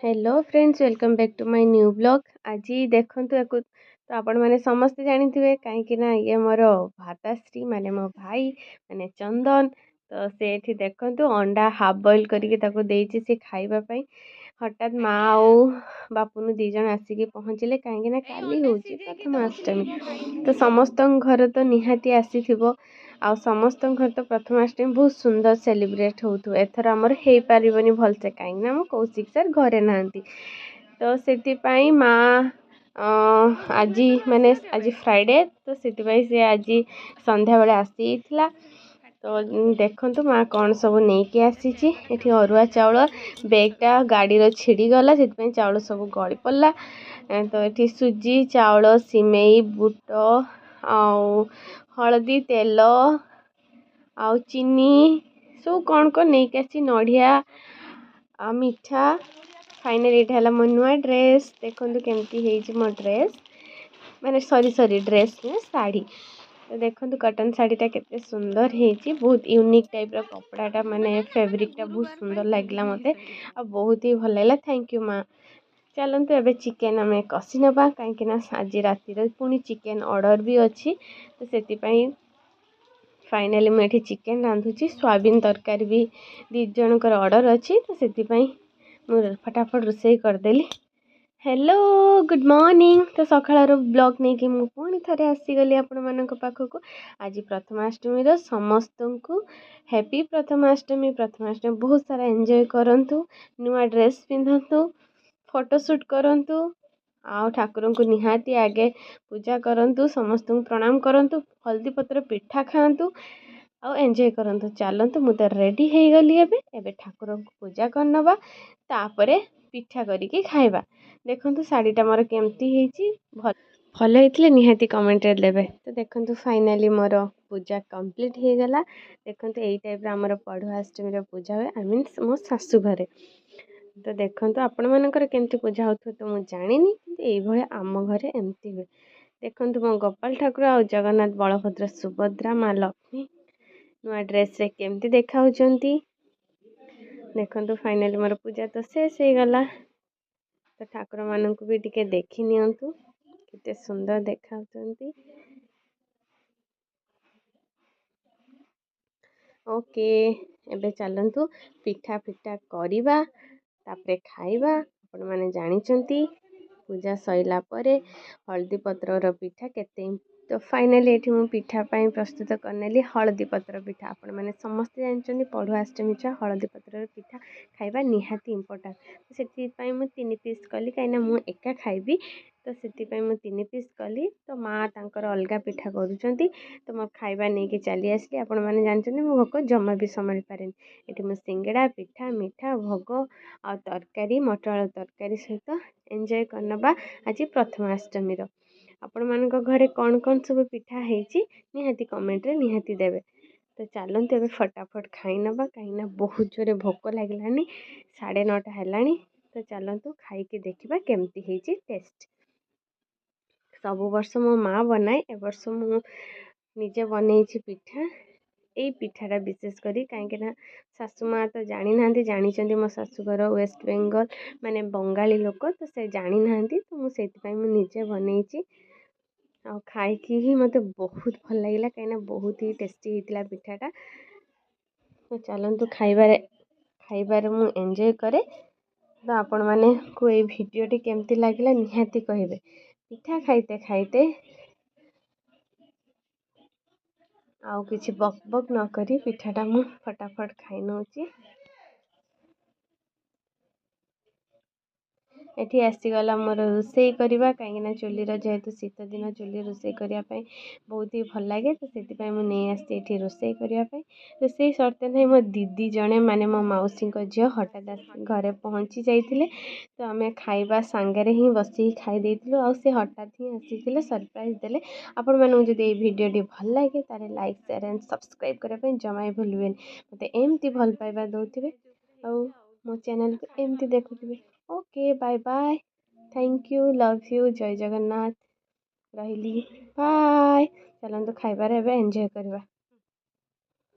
Hello friends, welcome back to my new blog. आज देखु तो आपण मैंने समस्ते जानी थे कहीं ये मोर भाताश्री माने मो भाई माने चंदन। तो से देखु अंडा हाफ बॉइल करके सी खावाई। हठात माँ आउ बापुन दीज आसिक पहुँचले कहीं काली हूँ प्रथमाष्टमी। तो समस्त घर तो निहाती आसी आ समस्त घर तो प्रथमाष्टमी बहुत सुंदर सेलिब्रेट हो एथर आमर हो पारबनी भलसे कहीं कौशिक सर घरे ना। तो से माँ आज माने आज फ्राइडे तो से आज संध्या बेले आसी। तो देखु माँ कौन सब नहीं आसी अरुआ चाउल बेगटा गाड़ी छिड़गला से चाउल सब गली पड़ा। तो ये सुजी चाउल सिमेई बुट आउ हलदी तेल आउ चीनी सब कौन कौन नहीं आसी नड़िया मिठा। फाइनल ये है मो नुआ ड्रेस। देखो केमती मो ड्रेस माने सॉरी ड्रेस नुहे शाढ़ी। तो देखो कटन शाढ़ीटा केते सुंदर है, बहुत यूनिक टाइप कपड़ाटा माने फैब्रिकटा बहुत सुंदर लगला मते आ बहुत ही भल लगा। थैंक यू माँ। चलतु एबे चिकेन आम कषि नवा कहीं आज रातिर पुणी चिकेन ऑर्डर भी अच्छी। तो से फाइनाली मुझे चिकेन रांधुची। सोयाबीन तरकारी भी दी जनकर ऑर्डर अच्छी। तो से फटाफट रोषे करदेली। Hello good morning. तो सकाळ ब्लॉग नहीं कि पुणी थे आसीगली आपण मान पाखक। आज प्रथमाष्टमी समस्त को हैप्पी प्रथमाष्टमी। प्रथमाष्टमी बहुत सारा एंजॉय करंतु, नुआ ड्रेस पिंधतु, फोटोशूट करंतु आ ठाकुर को निहाती आगे पूजा करंतु, समस्त प्रणाम करंतु, हल्दी पत्र पिठा खातु आ एंजॉय करंतु। चलतु मुझे रेडी हो गली। एबे ठाकुर को पूजा करनवा तापरे पिठा करिकी खाइबा। देखंतु साड़ीटा मोर केमती भल होते निहाती कमेंट देवे। तो देखंतु फाइनाली मोर पूजा कंप्लीट हो गला। देखंतु एई टाइप आमर पढ़ुआष्टमी पूजा हुए आई मीन मो सासू घरे। तो देखंतु आपण मानकर केमती पूजा होथो तो मु जानिनी, किंतु एई भळे आम घरे एमती हुए। देखंतु मो गोपाल ठाकुर आ जगन्नाथ बलभद्र सुभद्रा माँ लक्ष्मी नुआ ड्रेस रे केमती देखा होचंती। देखंतु फाइनली मोर पूजा तो शेष हो गला। तो ठाकुर मानक भी टिके देखि नियंतु केते सुंदर देखा होचंती। ओके एबे चलंतु पिठा पिठा करिबा तापरे खाइबा। आपण माने जानिचंती पूजा सइला परे हल्दी पत्रर पिठा केते। तो फाइनाली ये मु पिठा पाई प्रस्तुत करनेली हल्दी पत्र पिठा। आपण माने समस्ते जानचंती पढ़ुआष्टमी हल्दी पत्र पिठा खाइबा निहाती इम्पोर्टेंट। तो से मु 3 पीस कली कहीं मु एका खाइबी। तो से मु 3 पीस कली। तो माँ तांकर अलगा पिठा करूचंती। तो मो खाइबा नहीं कि चली आसली। आपण माने जानचंती मो भोक जमा भी संभाली पारेनी। एठी मु सिंगड़ा पिठा मिठा भोग आ तरकारी मटर आलू तरकारी सहित एंजॉय करनबा आज प्रथमाष्टमी। आपण मानक घरे कौन कौन सब पिठा हेची निहाती कमेंट रे निहाती देवे। तो चलते एबे फटाफट खाई नबा कहीं बहुत जोरे भोक लगलानी 9:30 हेलानी। तो चलतु खाई देखा केमती हेची टेस्ट। सब वर्ष मो माँ बनाए, ए वर्ष मु निजे बनई पिठा। यही पिठाटा विशेष करी कहीं सासू माँ तो जानी ना, जानी मो शाशुघर वेस्ट बेंगल माने बंगाली लोक। तो से जानी ना, तो मुझे निजे बनई आ खाई ही मत बहुत भल लगे कहीं बहुत ही टेस्टी होता पिठाटा। तो चलतु खाइबार मु एंजॉय करे। तो आपण माने को ये भिडियोटी केमती लगिला निहाती कहिबे। पिठा खाइते खाइते आउ किछि बक बक न करी पिठाटा मु फटाफट खाई नौची। एठी आसीगला मोर रोषे करवा कहीं चुलीर जेहेतु शीत दिन चुली रोषे करने बहुत ही भल लगे। तो से नहीं आसी रोषे करने रोषे सरते नहीं मो दीदी जड़े माने मो मौसी झील हठात घरे पहुँची जाते। तो आम खाइबा सांगे ही बस खाई आ हठात ही आसी सरप्राइज देले। आपण मानू जब ये भिडियोटी भल लगे तारे लाइक शेयर एंड सब्सक्राइब करने जमा भूलें। मत एमती भल पाइबा दौथे आ मो चैनल को एमती देखुवे। Okay bye bye, thank you, love you, जय जगन्नाथ, रही बाय। चलते खाइबार एबे एंजॉय करवा।